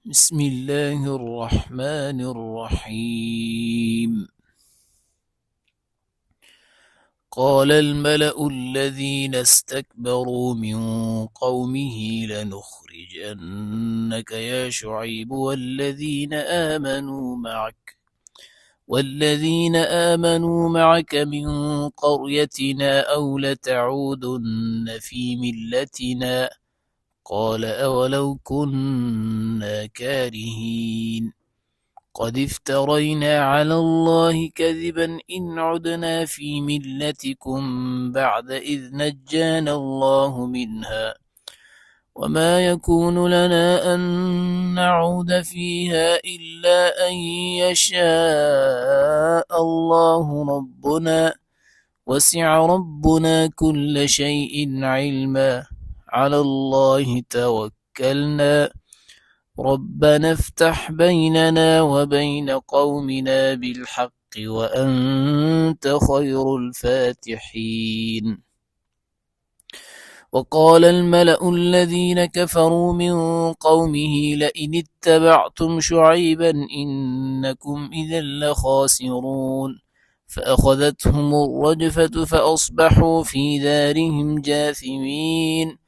بسم الله الرحمن الرحيم. قال الملأ الذين استكبروا من قومه لنخرجنك يا شعيب والذين آمنوا معك من قريتنا أو لتعودن في ملتنا. قال أولو كنا كارهين قد افترينا على الله كذبا إن عدنا في ملتكم بعد إذ نجانا الله منها وما يكون لنا أن نعود فيها إلا أن يشاء الله ربنا وسع ربنا كل شيء علما على الله توكلنا ربنا افتح بيننا وبين قومنا بالحق وأنت خير الفاتحين. وقال الملأ الذين كفروا من قومه لئن اتبعتم شعيبا إنكم إذا لخاسرون فأخذتهم الرجفة فأصبحوا في دارهم جاثمين.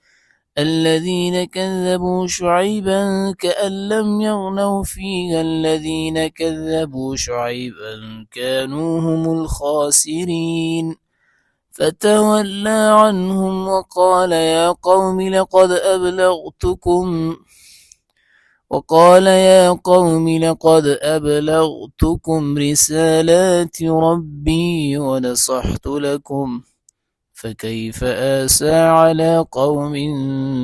الذين كذبوا شعيبا كأن لم يغنوا فيها الذين كذبوا شعيبا كانوا هم الخاسرين فتولى عنهم وقال يا قوم لقد أبلغتكم رسالات ربي ونصحت لكم فكيف آسى على قوم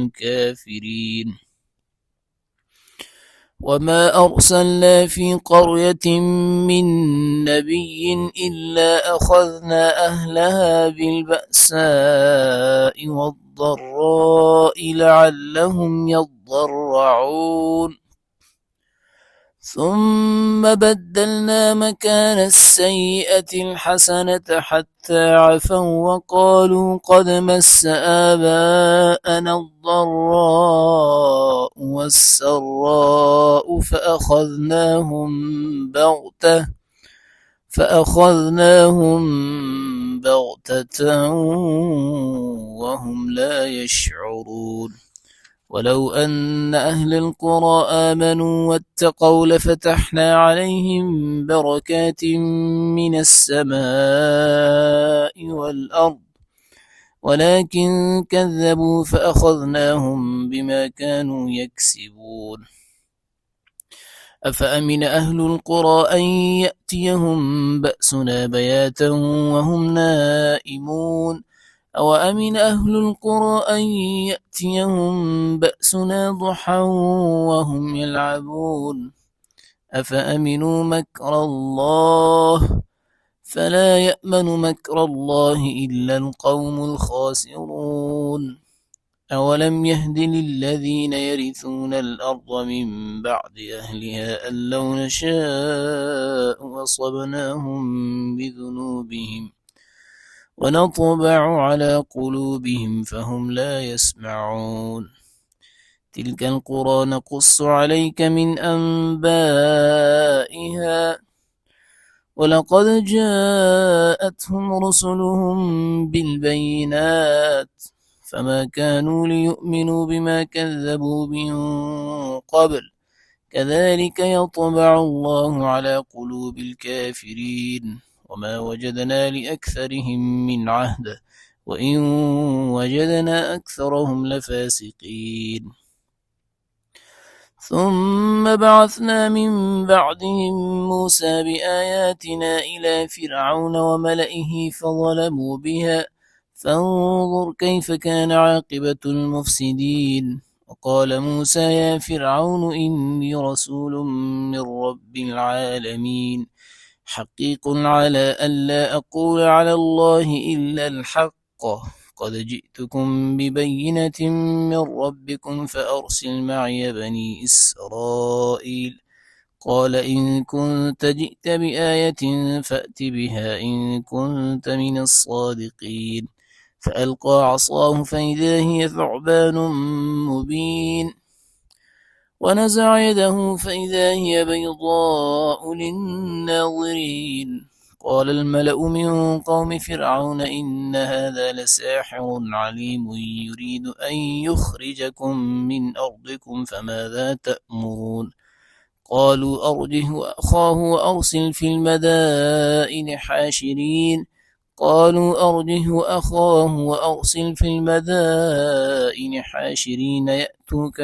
كافرين. وما أرسلنا في قرية من نبي إلا أخذنا أهلها بالبأساء والضراء لعلهم يضرعون ثم بدلنا مكان السيئة الحسنة حتى عفوا وقالوا قد مس آباءنا الضراء والسراء فأخذناهم بغتة وهم لا يشعرون. ولو أن أهل القرى آمنوا واتقوا لفتحنا عليهم بركات من السماء والأرض ولكن كذبوا فأخذناهم بما كانوا يكسبون. أفأمن أهل القرى أن يأتيهم بأسنا بياتا وهم نائمون أو أمن أهل القرى أن يأتيهم بأسنا ضحى وهم يلعبون أفأمنوا مكر الله فلا يأمن مكر الله إلا القوم الخاسرون. أولم يهد للذين يرثون الأرض من بعد أهلها أن لو نشاء أصبناهم بذنوبهم ونطبع على قلوبهم فهم لا يسمعون. تلك القرى نقص عليك من أنبائها ولقد جاءتهم رسلهم بالبينات فما كانوا ليؤمنوا بما كذبوا من قبل كذلك يطبع الله على قلوب الكافرين وما وجدنا لأكثرهم من عهد وإن وجدنا أكثرهم لفاسقين. ثم بعثنا من بعدهم موسى بآياتنا إلى فرعون وملئه فظلموا بها فانظر كيف كان عاقبة المفسدين. وقال موسى يا فرعون إني رسول من رب العالمين حقيق على ألا أقول على الله إلا الحق قد جئتكم ببينة من ربكم فأرسل معي بني إسرائيل. قال إن كنت جئت بآية فأت بها إن كنت من الصادقين. فألقى عصاه فإذا هي ثعبان مبين ونزع يده فإذا هي بيضاء للناظرين. قال الملأ من قوم فرعون إن هذا لساحر عليم يريد أن يخرجكم من أرضكم فماذا تأمرون. قالوا أرجه وأخاه وأرسل في المدائن حاشرين. قالوا أرجه وأخاه وأرسل في المدائن حاشرين يأتوك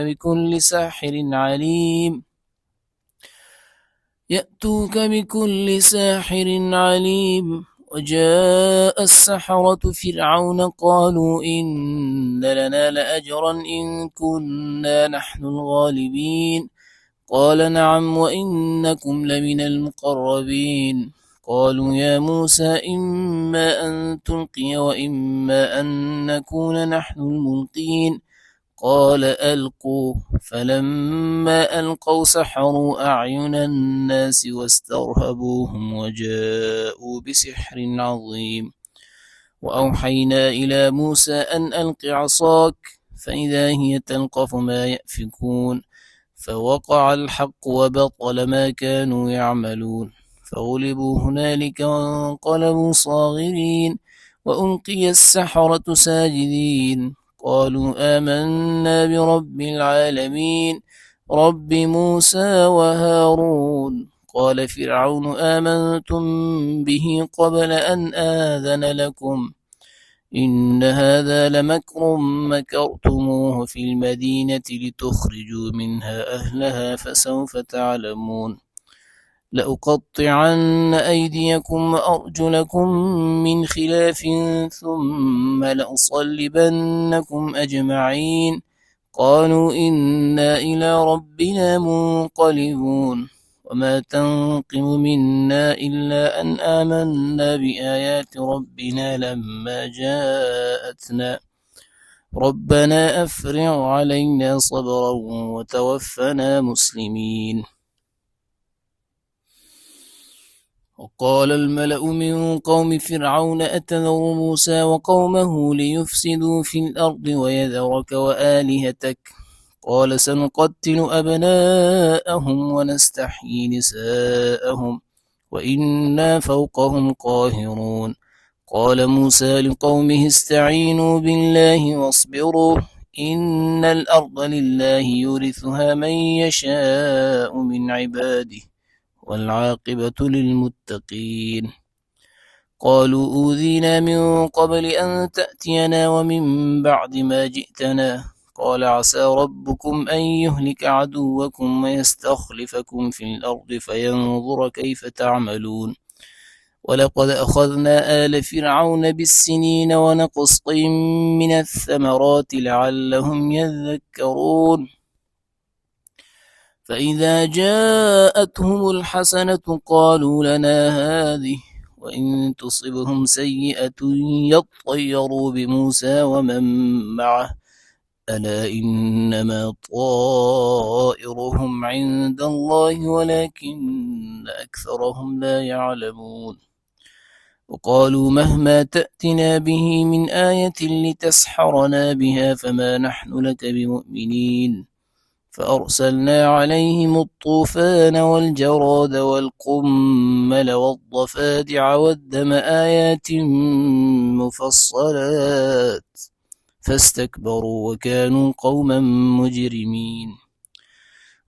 بكل ساحر عليم. وجاء السحرة فرعون قالوا إن لنا لأجرا إن كنا نحن الغالبين. قال نعم وإنكم لمن المقربين. قالوا يا موسى إما أن تلقي وإما أن نكون نحن الملقين. قال ألقوا. فلما ألقوا سحروا أعين الناس واسترهبوهم وجاءوا بسحر عظيم. وأوحينا إلى موسى أن ألق عصاك فإذا هي تلقف ما يأفكون. فوقع الحق وبطل ما كانوا يعملون. فغلبوا هنالك وانقلبوا صاغرين. وألقي السحرة ساجدين. قالوا آمنا برب العالمين رب موسى وهارون. قال فرعون آمنتم به قبل أن آذن لكم إن هذا لمكر مكرتموه في المدينة لتخرجوا منها أهلها فسوف تعلمون. لأقطعن أيديكم وأرجلكم من خلاف ثم لأصلبنكم أجمعين. قالوا إنا إلى ربنا منقلبون. وما تنقم منا إلا أن آمنا بآيات ربنا لما جاءتنا ربنا أفرغ علينا صبرا وتوفنا مسلمين. وقال الملأ من قوم فرعون أتذر موسى وقومه ليفسدوا في الأرض ويذرك وآلهتك. قال سنقتل أبناءهم ونستحيي نساءهم وإنا فوقهم قاهرون. قال موسى لقومه استعينوا بالله واصبروا إن الأرض لله يورثها من يشاء من عباده والعاقبة للمتقين. قالوا أوذينا من قبل أن تأتينا ومن بعد ما جئتنا. قال عسى ربكم أن يهلك عدوكم ويستخلفكم في الأرض فينظر كيف تعملون. ولقد أخذنا آل فرعون بالسنين ونقص من الثمرات لعلهم يذكرون. فإذا جاءتهم الحسنة قالوا لنا هذه وإن تصبهم سيئة يطيروا بموسى ومن معه ألا إنما طائرهم عند الله ولكن أكثرهم لا يعلمون. وقالوا مهما تأتنا به من آية لتسحرنا بها فما نحن لك بمؤمنين. فأرسلنا عليهم الطوفان والجراد والقمل والضفادع والدم آيات مفصلات فاستكبروا وكانوا قوما مجرمين.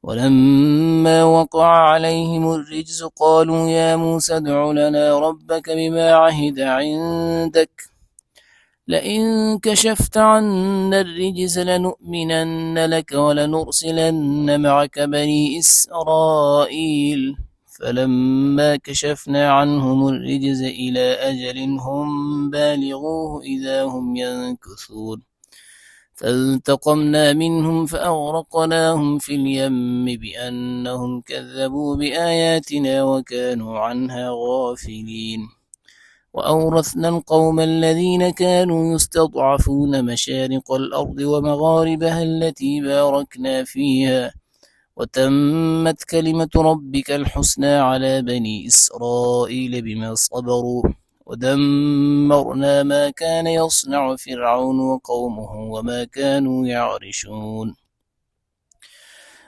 ولما وقع عليهم الرجز قالوا يا موسى ادع لنا ربك بما عهد عندك لئن كشفت عنا الرجز لنؤمنن لك ولنرسلن معك بني إسرائيل. فلما كشفنا عنهم الرجز إلى أجل هم بالغوه إذا هم ينكثون. فانتقمنا منهم فأغرقناهم في اليم بأنهم كذبوا بآياتنا وكانوا عنها غافلين. وأورثنا القوم الذين كانوا يستضعفون مشارق الأرض ومغاربها التي باركنا فيها وتمت كلمة ربك الحسنى على بني إسرائيل بما صبروا ودمرنا ما كان يصنع فرعون وقومه وما كانوا يعرشون.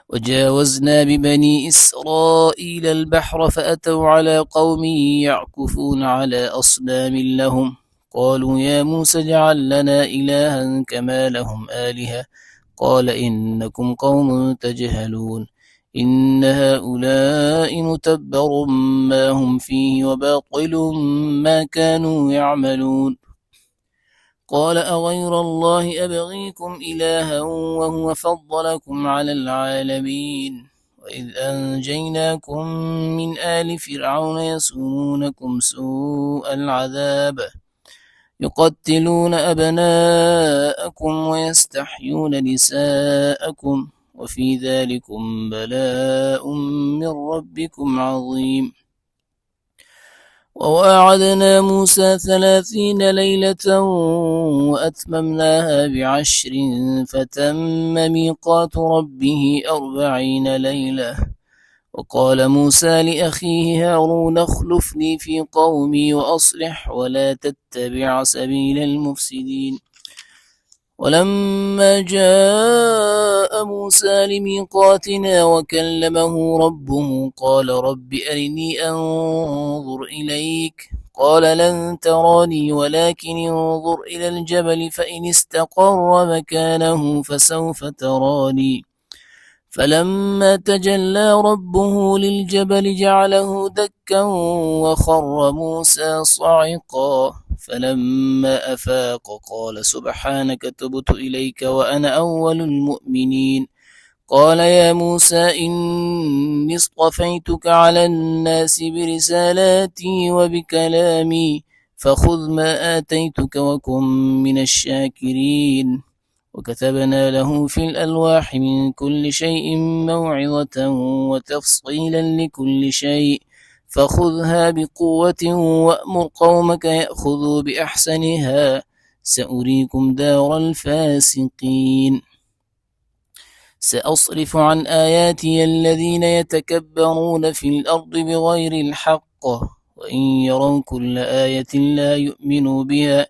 وجاوزنا ببني إسرائيل البحر فأتوا على قوم يعكفون على أصنام لهم قالوا يا موسى اجعل لنا إلها كما لهم آلهة قال إنكم قوم تجهلون إن هؤلاء متبر ما هم فيه وباطل ما كانوا يعملون قال أغير الله أبغيكم إلها وهو فضلكم على العالمين وإذ أنجيناكم من آل فرعون يسومونكم سوء العذاب يقتلون أبناءكم ويستحيون نساءكم وفي ذلكم بلاء من ربكم عظيم وواعدنا موسى 30 ليلة وأتممناها ب10 فتم ميقات ربه 40 ليلة وقال موسى لأخيه هارون اخلفني في قومي وأصلح ولا تتبع سبيل المفسدين ولما جاء موسى لميقاتنا وكلمه ربه قال رب أرني أنظر إليك قال لن تراني ولكن انظر إلى الجبل فإن استقر مكانه فسوف تراني فلما تجلى ربه للجبل جعله دكا وخر موسى صعقا فلما أفاق قال سبحانك تبت إليك وأنا أول المؤمنين قال يا موسى إني اصطفيتك على الناس برسالاتي وبكلامي فخذ ما آتيتك وكن من الشاكرين وكتبنا له في الألواح من كل شيء موعظة وتفصيلا لكل شيء فخذها بقوة وأمر قومك يأخذوا بأحسنها سأريكم دار الفاسقين سأصرف عن آياتي الذين يتكبرون في الأرض بغير الحق وإن يروا كل آية لا يؤمنوا بها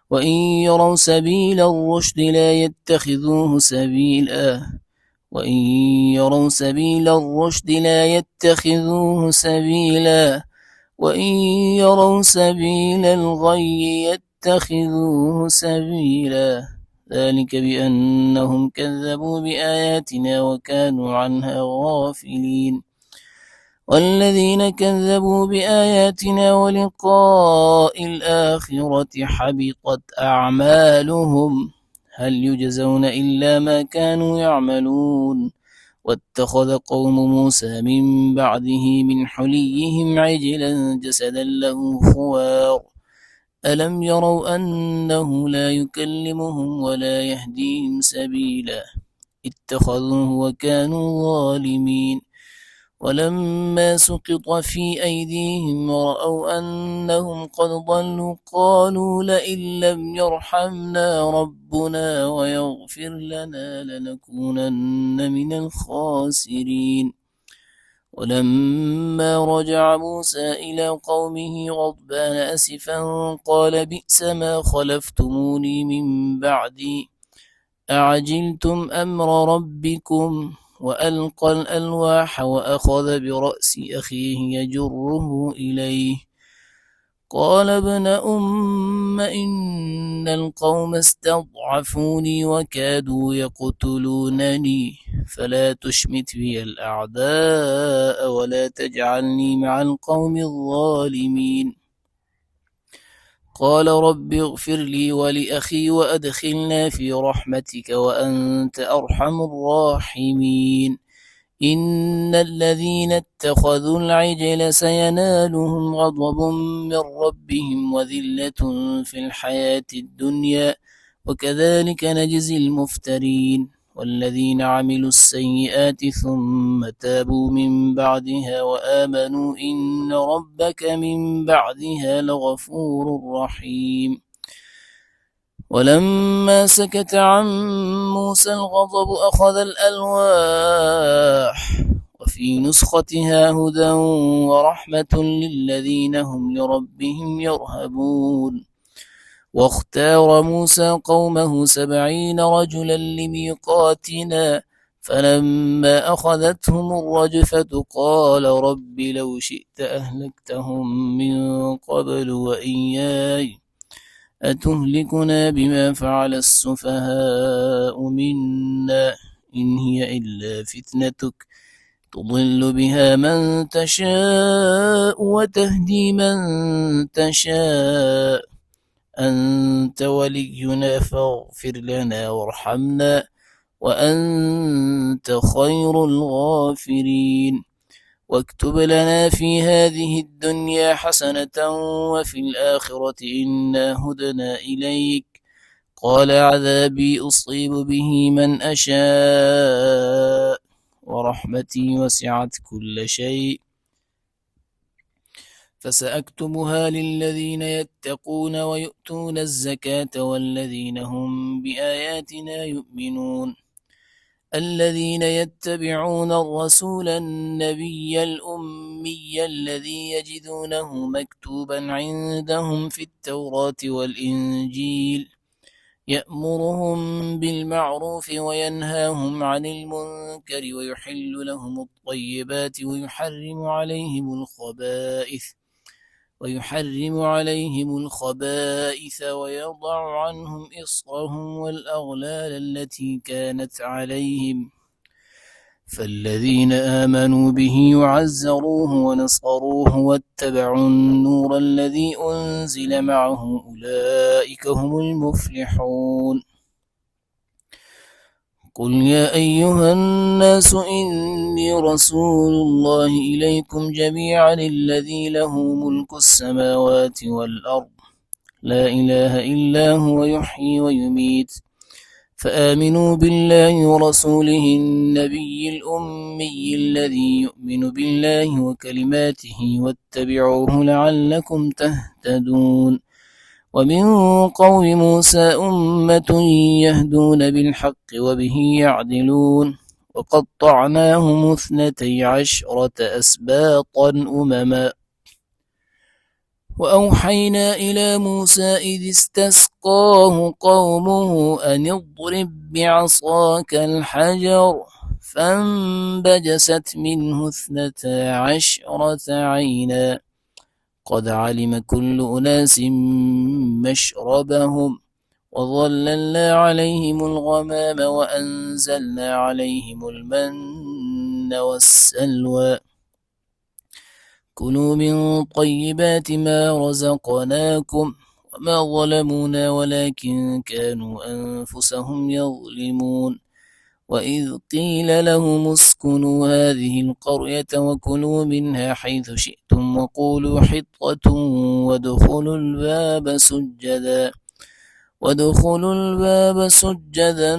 وإن يروا سبيل الرشد لا يتخذوه سبيلا وإن يروا سبيل الرشد لا يتخذوه سبيلا وإن يروا سبيل الغي يتخذوه سبيلا ذلك بأنهم كذبوا بآياتنا وكانوا عنها غافلين والذين كذبوا بآياتنا ولقاء الآخرة حبطت أعمالهم هل يجزون إلا ما كانوا يعملون واتخذ قوم موسى من بعده من حليهم عجلا جسدا له خوار ألم يروا أنه لا يكلمهم ولا يهديهم سبيلا اتخذوه وكانوا ظالمين ولما سقط في أيديهم ورأوا أنهم قد ضلوا قالوا لئن لم يرحمنا ربنا ويغفر لنا لنكونن من الخاسرين ولما رجع موسى إلى قومه غضبان أسفا قال بئس ما خلفتموني من بعدي أعجلتم أمر ربكم وألقى الألواح وأخذ برأس أخيه يجره إليه قال ابن إن القوم استضعفوني وكادوا يقتلونني فلا تشمت بي الأعداء ولا تجعلني مع القوم الظالمين قال رب اغفر لي ولأخي وأدخلنا في رحمتك وأنت أرحم الراحمين إن الذين اتخذوا العجل سينالهم غضب من ربهم وذلة في الحياة الدنيا وكذلك نجزي المفترين والذين عملوا السيئات ثم تابوا من بعدها وآمنوا إن ربك من بعدها لغفور رحيم ولما سكت عن موسى الغضب أخذ الألواح وفي نسختها هدى ورحمة للذين هم لربهم يرهبون واختار موسى قومه 70 رجلا لميقاتنا فلما أخذتهم الرجفة قال رب لو شئت أهلكتهم من قبل وإياي أتهلكنا بما فعل السفهاء منا إن هي إلا فتنتك تضل بها من تشاء وتهدي من تشاء أنت ولينا فاغفر لنا وارحمنا وأنت خير الغافرين واكتب لنا في هذه الدنيا حسنة وفي الآخرة إنا هدنا إليك قال عذابي أصيب به من أشاء ورحمتي وسعت كل شيء فسأكتبها للذين يتقون ويؤتون الزكاة والذين هم بآياتنا يؤمنون الذين يتبعون الرسول النبي الأمي الذي يجدونه مكتوبا عندهم في التوراة والإنجيل يأمرهم بالمعروف وينهاهم عن المنكر ويحل لهم الطيبات ويحرم عليهم الخبائث ويضع عنهم إصرهم والأغلال التي كانت عليهم فالذين آمنوا به وعزروه ونصروه واتبعوا النور الذي أنزل معه أولئك هم المفلحون قل يا أيها الناس إني رسول الله إليكم جميعا الذي له ملك السماوات والأرض لا إله إلا هو يحيي ويميت فآمنوا بالله ورسوله النبي الأمي الذي يؤمن بالله وكلماته واتبعوه لعلكم تهتدون ومن قوم موسى أمة يهدون بالحق وبه يعدلون وقطعناهم 12 أسباطا أمما وأوحينا إلى موسى إذ استسقاه قومه أن اضرب بعصاك الحجر فانبجست منه 12 عينا قد علم كل أناس مشربهم وظللنا عليهم الغمام وأنزلنا عليهم المن والسلوى كلوا من طيبات ما رزقناكم وما ظلمونا ولكن كانوا أنفسهم يظلمون وإذ قيل لهم اسكنوا هذه القرية وكلوا منها حيث شئتم وقولوا حطة وادخلوا الباب سجدا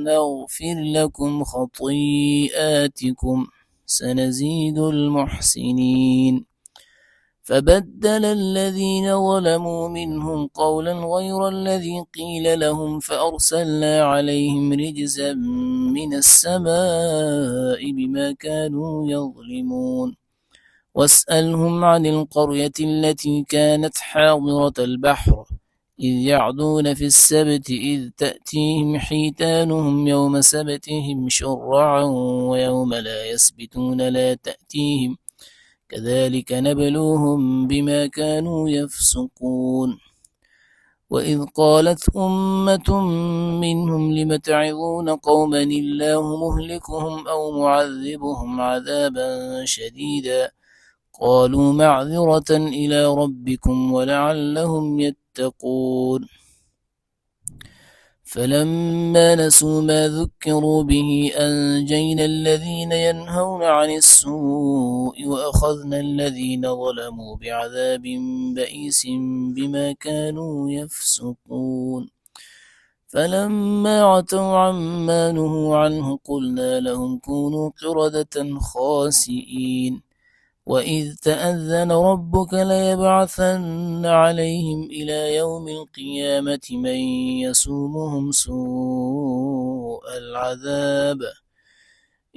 نغفر لكم خطيئاتكم سنزيد المحسنين فبدل الذين ظلموا منهم قولا غير الذي قيل لهم فأرسلنا عليهم رجزا من السماء بما كانوا يظلمون واسألهم عن القرية التي كانت حاضرة البحر إذ يعدون في السبت إذ تأتيهم حيتانهم يوم سبتهم شرعا ويوم لا يسبتون لا تأتيهم كذلك نبلوهم بما كانوا يفسقون وإذ قالت أمة منهم لم تعظون قوما الله مهلكهم أو معذبهم عذابا شديدا قالوا معذرة إلى ربكم ولعلهم يتقون فلما نسوا ما ذكروا به أنجينا الذين ينهون عن السوء وأخذنا الذين ظلموا بعذاب بئيس بما كانوا يفسقون فلما عتوا عما نهوا عنه قلنا لهم كونوا قردة خاسئين وإذ تأذن ربك ليبعثن عليهم إلى يوم القيامة من يسومهم سوء العذاب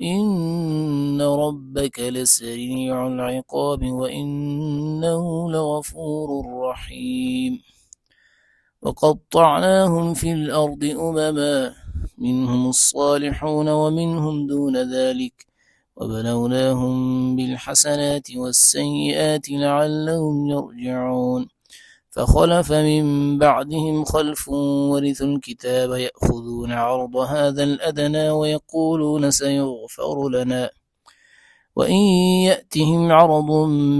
إن ربك لسريع العقاب وإنه لغفور رحيم وقطعناهم في الأرض أمما منهم الصالحون ومنهم دون ذلك، وبلوناهم بالحسنات والسيئات لعلهم يرجعون. فخلف من بعدهم خلف ورثوا الكتاب يأخذون عرض هذا الأدنى ويقولون سيغفر لنا، وإن يأتهم عرض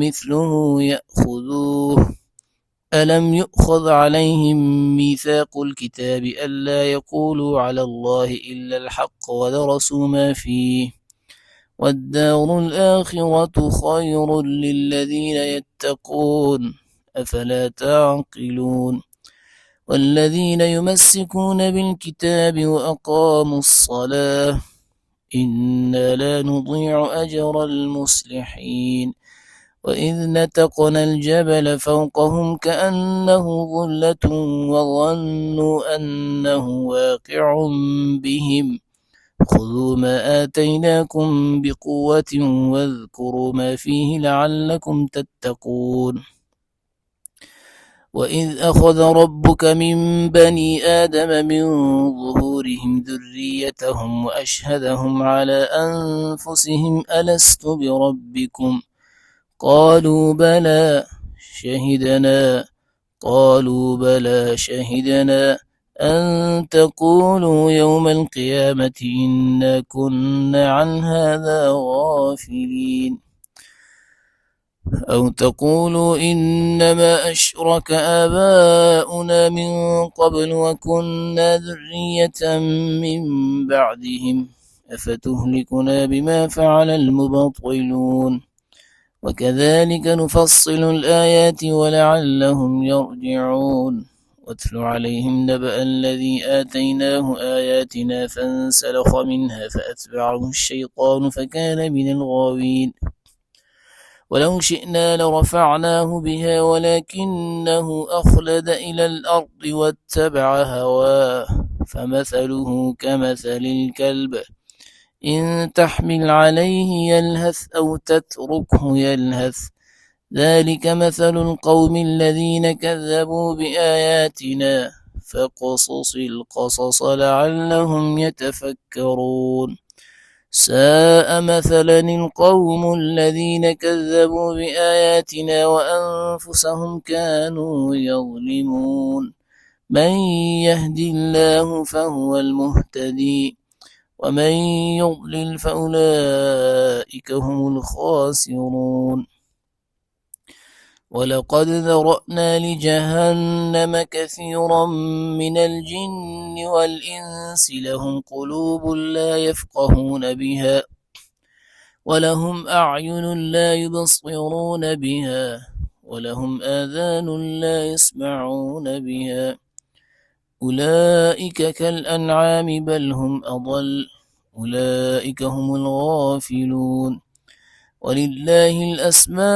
مثله يأخذوه. ألم يؤخذ عليهم ميثاق الكتاب ألا يقولوا على الله إلا الحق ودرسوا ما فيه، والدار الآخرة خير للذين يتقون أفلا تعقلون. والذين يمسكون بالكتاب وأقاموا الصلاة إنا لا نضيع أجر المصلحين. وإذ نتقنا الجبل فوقهم كأنه ظلة وظنوا أنه واقع بهم خذوا ما آتيناكم بقوة واذكروا ما فيه لعلكم تتقون. وإذ أخذ ربك من بني آدم من ظهورهم ذريتهم وأشهدهم على أنفسهم ألست بربكم قالوا بلى شهدنا أن تقولوا يوم القيامة إنا كنا عن هذا غافلين أو تقولوا إنما أشرك آباؤنا من قبل وكنا ذرية من بعدهم أفتهلكنا بما فعل المبطلون وكذلك نفصل الآيات ولعلهم يرجعون. واتل عليهم نبأ الذي آتيناه آياتنا فانسلخ منها فأتبعه الشيطان فكان من الغاوين ولو شئنا لرفعناه بها ولكنه أخلد إلى الأرض واتبع هواه فمثله كمثل الكلب إن تحمل عليه يلهث أو تتركه يلهث ذلك مثل القوم الذين كذبوا بآياتنا فاقصص القصص لعلهم يتفكرون ساء مثلا القوم الذين كذبوا بآياتنا وأنفسهم كانوا يظلمون من يهد الله فهو المهتدي ومن يضلل فأولئك هم الخاسرون. ولقد ذرأنا لجهنم كثيرا من الجن والإنس لهم قلوب لا يفقهون بها ولهم أعين لا يبصرون بها ولهم آذان لا يسمعون بها أولئك كالأنعام بل هم أضل أولئك هم الغافلون. ولله الأسماء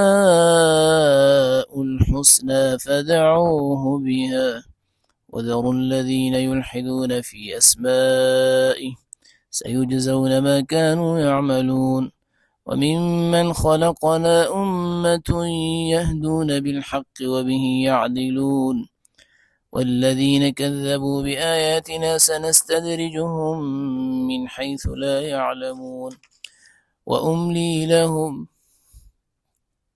الحسنى فدعوه بها وذروا الذين يلحدون في أسمائه سيجزون ما كانوا يعملون. وممن خلقنا أمة يهدون بالحق وبه يعدلون والذين كذبوا بآياتنا سنستدرجهم من حيث لا يعلمون وأملي لهم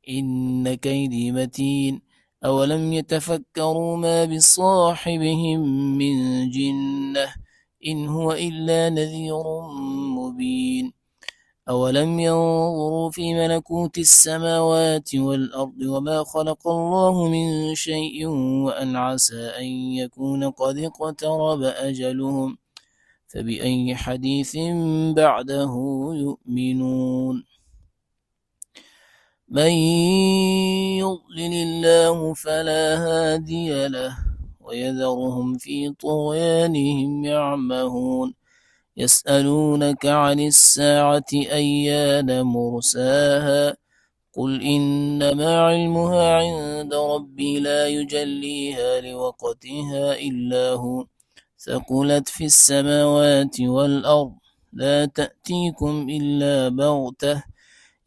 إن كيدي متين أولم يتفكروا ما بصاحبهم من جنة إن هو إلا نذير مبين أولم ينظروا في ملكوت السماوات والأرض وما خلق الله من شيء وأن عسى أن يكون قد اقترب أجلهم فبأي حديث بعده يؤمنون. من يضلل الله فلا هادي له ويذرهم في طغيانهم يعمهون يسألونك عن الساعة أيان مرساها قل إنما علمها عند ربي لا يجليها لوقتها إلا هو ثقلت في السماوات والأرض لا تأتيكم إلا بغتة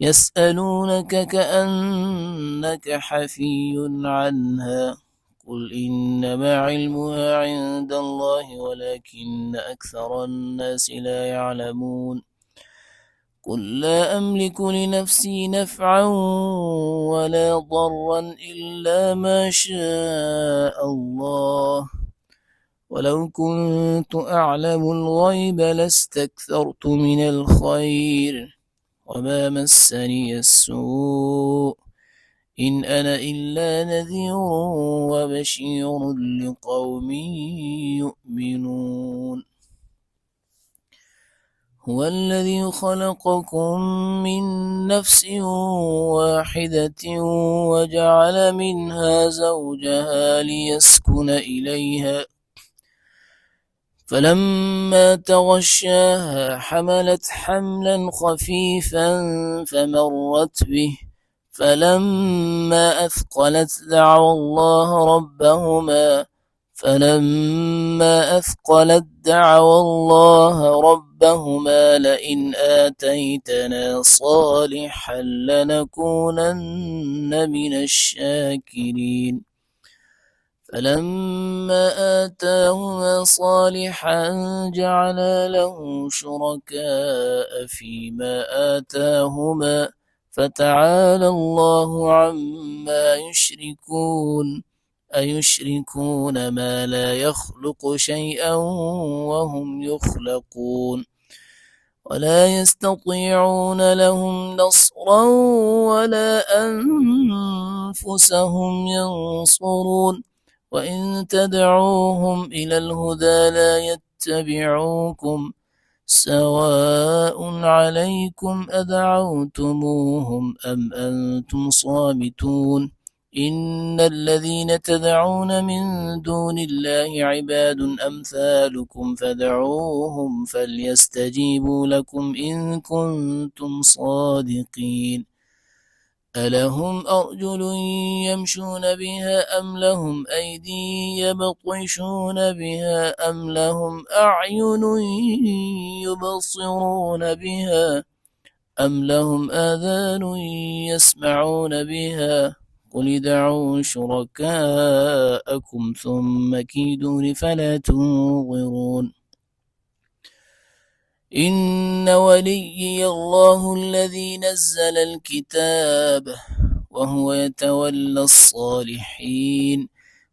يسألونك كأنك حفي عنها قل إنما علمها عند الله ولكن أكثر الناس لا يعلمون قل لا أملك لنفسي نفعا ولا ضرا إلا ما شاء الله ولو كنت أعلم الغيب لاستكثرت من الخير وما مسني السوء إن أنا إلا نذير وبشير لقوم يؤمنون هو الذي خلقكم من نفس واحدة وجعل منها زوجها ليسكن إليها فلما تغشاها حملت حملا خفيفا فمرت به فلما أثقلت دعوا الله ربهما لئن آتيتنا صالحا لنكونن من الشاكرين فلما آتاهما صالحا جعلا له شركاء فيما آتاهما فتعالى الله عما يشركون أيشركون ما لا يخلق شيئا وهم يخلقون ولا يستطيعون لهم نصرا ولا أنفسهم ينصرون وإن تدعوهم إلى الهدى لا يتبعوكم سواء عليكم أدعوتموهم أم أنتم صامتون إن الذين تدعون من دون الله عباد أمثالكم فدعوهم فليستجيبوا لكم إن كنتم صادقين ألهم أرجل يمشون بها أم لهم أيدي يبطشون بها أم لهم أعين يبصرون بها أم لهم آذان يسمعون بها قل ادعوا شركاءكم ثم كيدون فلا تنظرون إن وليي الله الذي نزل الكتاب وهو يتولى الصالحين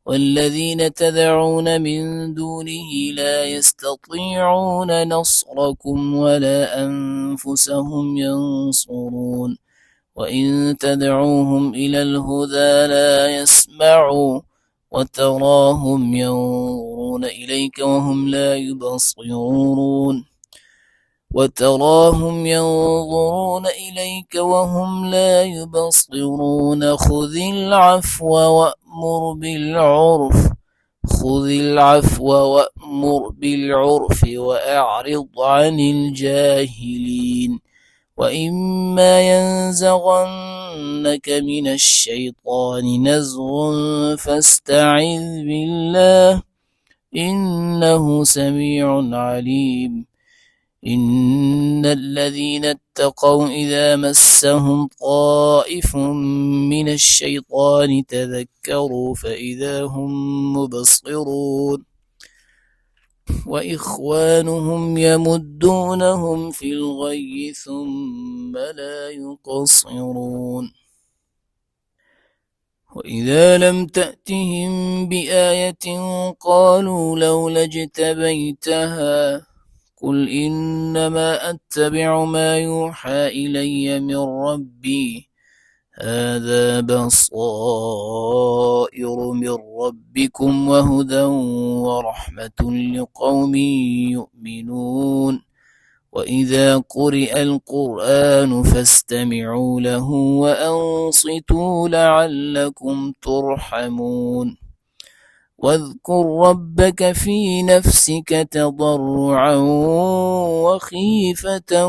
والذين تدعون من دونه لا يستطيعون نصركم ولا أنفسهم ينصرون وإن تدعوهم إلى الهدى لا يسمعوا وتراهم ينظرون إليك وهم لا يبصرون خذ العفو وأمر بالعرف وأعرض عن الجاهلين وإما ينزغنك من الشيطان نزغ فاستعذ بالله إنه سميع عليم إن الذين اتقوا إذا مسهم طائف من الشيطان تذكروا فإذا هم مبصرون وإخوانهم يمدونهم في الغي ثم لا يقصرون وإذا لم تأتهم بآية قالوا لولا اجتبيتها قل إنما أتبع ما يوحى إلي من ربي هذا بصائر من ربكم وهدى ورحمة لقوم يؤمنون وإذا قرئ القرآن فاستمعوا له وأنصتوا لعلكم ترحمون واذكر ربك في نفسك تضرعا وخيفة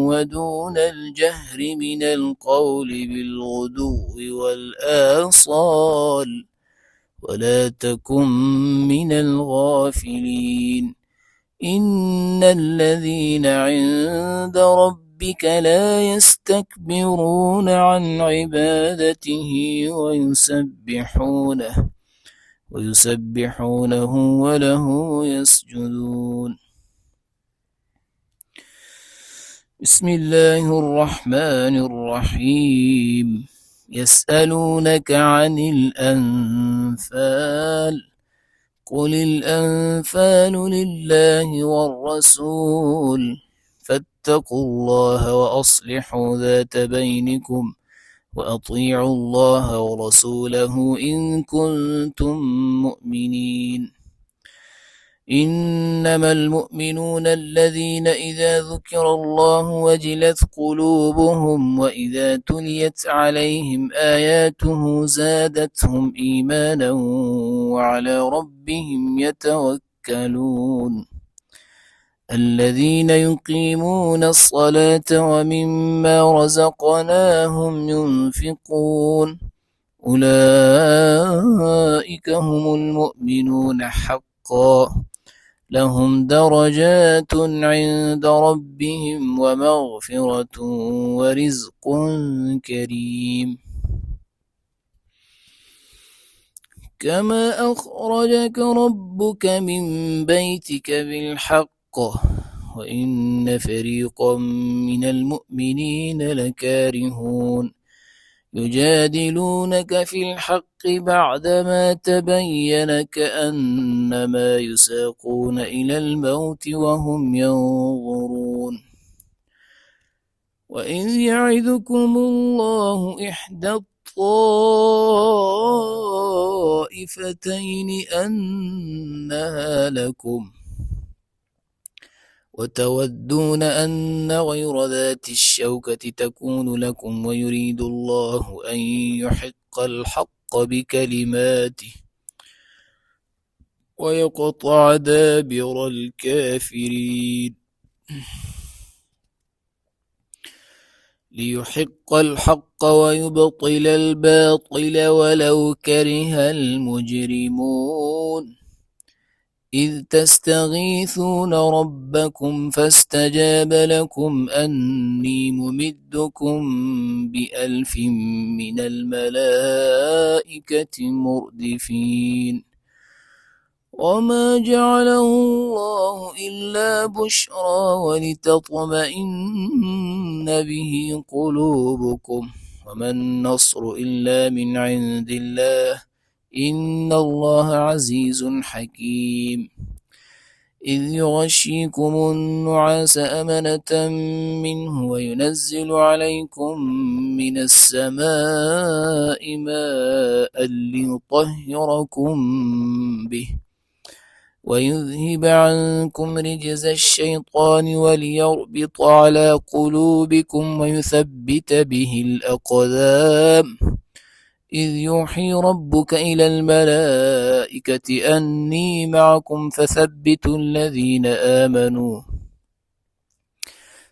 ودون الجهر من القول بالغدو والآصال ولا تكن من الغافلين إن الذين عند ربك لا يستكبرون عن عبادته ويسبحونه ويسبحونه وله يسجدون. بسم الله الرحمن الرحيم. يسألونك عن الأنفال، قل الأنفال لله والرسول، فاتقوا الله وأصلحوا ذات بينكم، وأطيعوا الله ورسوله إن كنتم مؤمنين. إنما المؤمنون الذين إذا ذكر الله وجلت قلوبهم وإذا تليت عليهم آياته زادتهم إيمانا وعلى ربهم يتوكلون. الذين يقيمون الصلاة ومما رزقناهم ينفقون، أولئك هم المؤمنون حقا، لهم درجات عند ربهم ومغفرة ورزق كريم. كما أخرجك ربك من بيتك بالحق وإن فريقا من المؤمنين لكارهون، يجادلونك في الحق بعدما تبين كأنما يساقون إلى الموت وهم ينظرون. وإذ يعدكم الله إحدى الطائفتين أنها لكم، وتودون أن غير ذات الشوكة تكون لكم، ويريد الله أن يحق الحق بكلماته ويقطع دابر الكافرين، ليحق الحق ويبطل الباطل ولو كره المجرمون. إذ تستغيثون ربكم فاستجاب لكم أني ممدكم ب1000 من الملائكة مردفين. وما جعله الله إلا بشرى ولتطمئن به قلوبكم، وما النصر إلا من عند الله، إن الله عزيز حكيم. إذ يغشيكم النعاس أمنة منه وينزل عليكم من السماء ماء ليطهركم به ويذهب عنكم رجز الشيطان وليربط على قلوبكم ويثبت به الأقدام. إذ يوحي ربك إلى الملائكة أني معكم فثبتوا الذين آمنوا،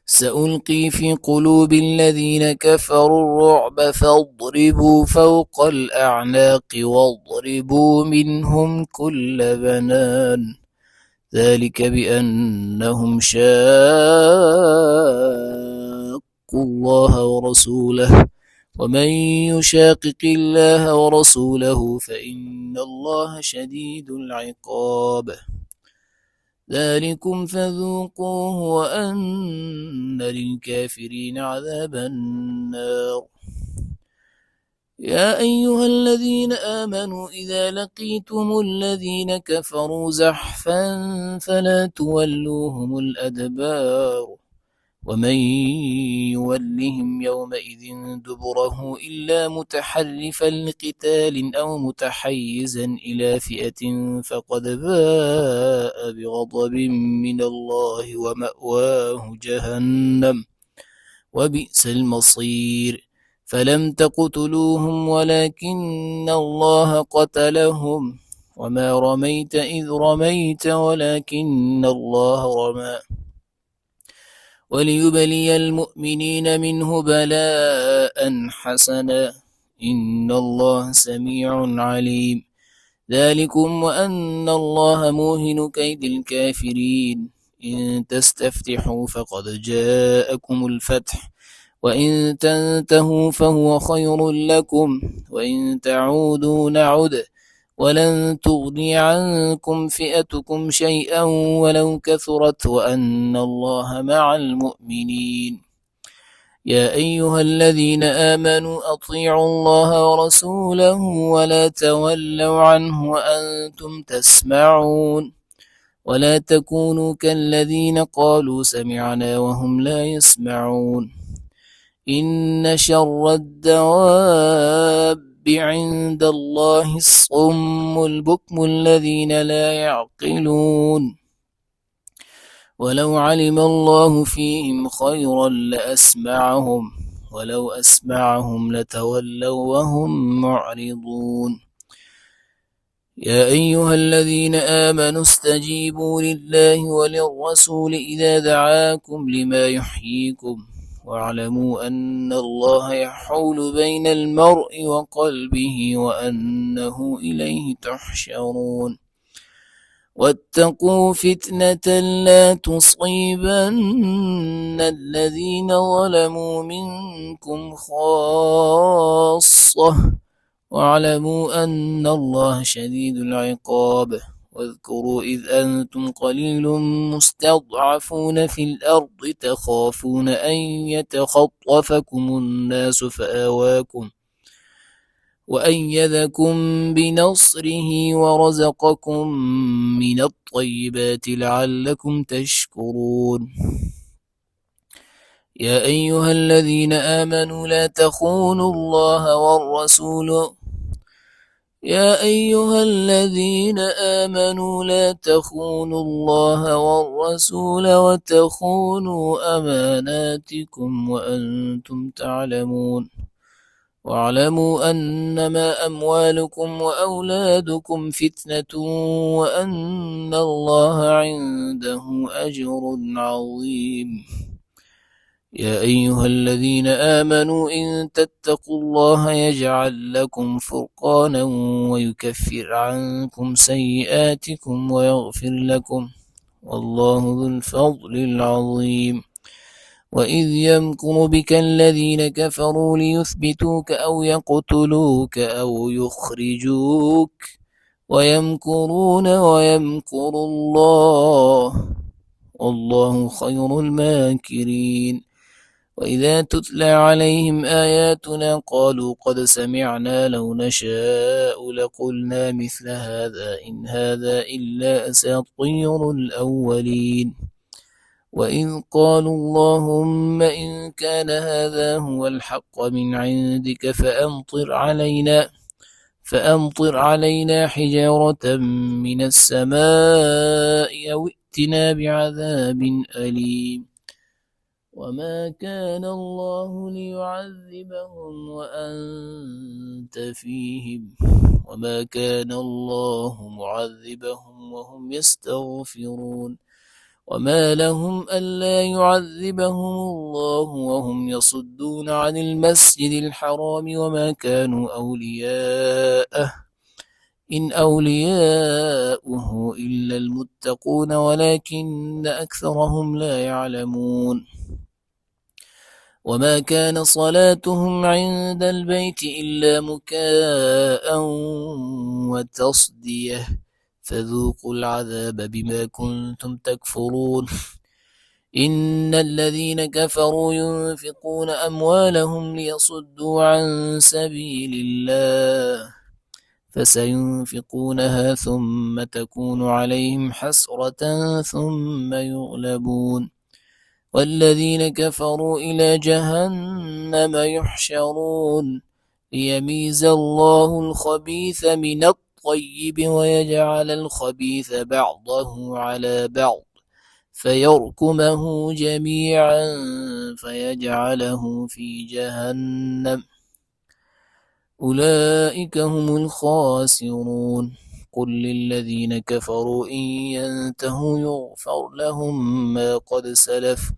سألقي في قلوب الذين كفروا الرعب فاضربوا فوق الأعناق واضربوا منهم كل بنان، ذلك بأنهم شاقوا الله ورسوله، ومن يشاقق الله ورسوله فإن الله شديد العقاب. ذلكم فذوقوه وأن للكافرين عذاب النار. يا أيها الذين آمنوا إذا لقيتم الذين كفروا زحفا فلا تولوهم الأدبار، ومن يولهم يومئذ دبره إلا متحرفا لقتال أو متحيزا إلى فئة فقد باء بغضب من الله ومأواه جهنم وبئس المصير. فلم تقتلوهم ولكن الله قتلهم، وما رميت إذ رميت ولكن الله رمى، وليبلي المؤمنين منه بلاء حسنا، إن الله سميع عليم. ذلكم وأن الله موهن كيد الكافرين. إن تستفتحوا فقد جاءكم الفتح، وإن تنتهوا فهو خير لكم، وإن تعودوا نعد ولن تغني عنكم فئتكم شيئا ولو كثرت وأن الله مع المؤمنين. يا أيها الذين آمنوا أطيعوا الله ورسوله ولا تولوا عنه وأنتم تسمعون ولا تكونوا كالذين قالوا سمعنا وهم لا يسمعون. إن شر الدواب عند الله الصم البكم الذين لا يعقلون. ولو علم الله فيهم خيرا لأسمعهم ولو أسمعهم لتولوا وهم معرضون. يا أيها الذين آمنوا استجيبوا لله وللرسول إذا دعاكم لما يحييكم واعلموا أن الله يحول بين المرء وقلبه وأنه إليه تحشرون. واتقوا فتنة لا تصيبن الذين ظلموا منكم خاصة واعلموا أن الله شديد العقاب. واذكروا إذ أنتم قليل مستضعفون في الأرض تخافون أن يتخطفكم الناس فآواكم وأيدكم بنصره ورزقكم من الطيبات لعلكم تشكرون. يا أيها الذين آمنوا لا تخونوا الله والرسول يا أيها الذين آمنوا لا تخونوا الله والرسول وتخونوا أماناتكم وأنتم تعلمون. واعلموا أنما أموالكم وأولادكم فتنة وأن الله عنده أجر عظيم. يا أيها الذين آمنوا إن تتقوا الله يجعل لكم فرقانا ويكفر عنكم سيئاتكم ويغفر لكم والله ذو الفضل العظيم. وإذ يمكر بك الذين كفروا ليثبتوك أو يقتلوك أو يخرجوك ويمكرون ويمكر الله والله خير الماكرين. وإذا تتلى عليهم آياتنا قالوا قد سمعنا لو نشاء لقلنا مثل هذا إن هذا إلا أساطير الأولين. وإذ قالوا اللهم إن كان هذا هو الحق من عندك فأمطر علينا حجارة من السماء أو ائتنا بعذاب أليم. وما كان الله ليعذبهم وأنت فيهم وما كان الله معذبهم وهم يستغفرون. وما لهم ألا يعذبهم الله وهم يصدون عن المسجد الحرام وما كانوا أولياءه إن أولياؤه إلا المتقون ولكن أكثرهم لا يعلمون. وما كان صلاتهم عند البيت إلا مكاء وتصدية فذوقوا العذاب بما كنتم تكفرون. إن الذين كفروا ينفقون أموالهم ليصدوا عن سبيل الله فسينفقونها ثم تكون عليهم حسرة ثم يغلبون والذين كفروا إلى جهنم يحشرون ليميز الله الخبيث من الطيب ويجعل الخبيث بعضه على بعض فيركمه جميعا فيجعله في جهنم أولئك هم الخاسرون. قل للذين كفروا إن ينتهوا يغفر لهم ما قد سلف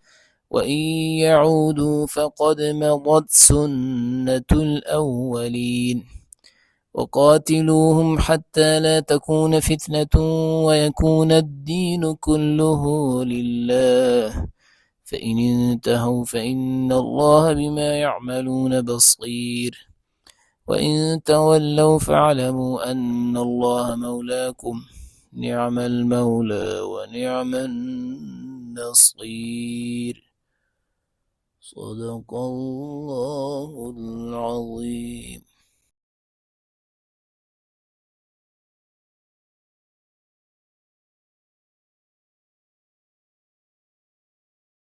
وإن يعودوا فقد مضت سنة الأولين. وقاتلوهم حتى لا تكون فتنة ويكون الدين كله لله فإن انتهوا فإن الله بما يعملون بصير. وإن تولوا فاعلموا أن الله مولاكم نعم المولى ونعم النصير. صدق الله العظيم.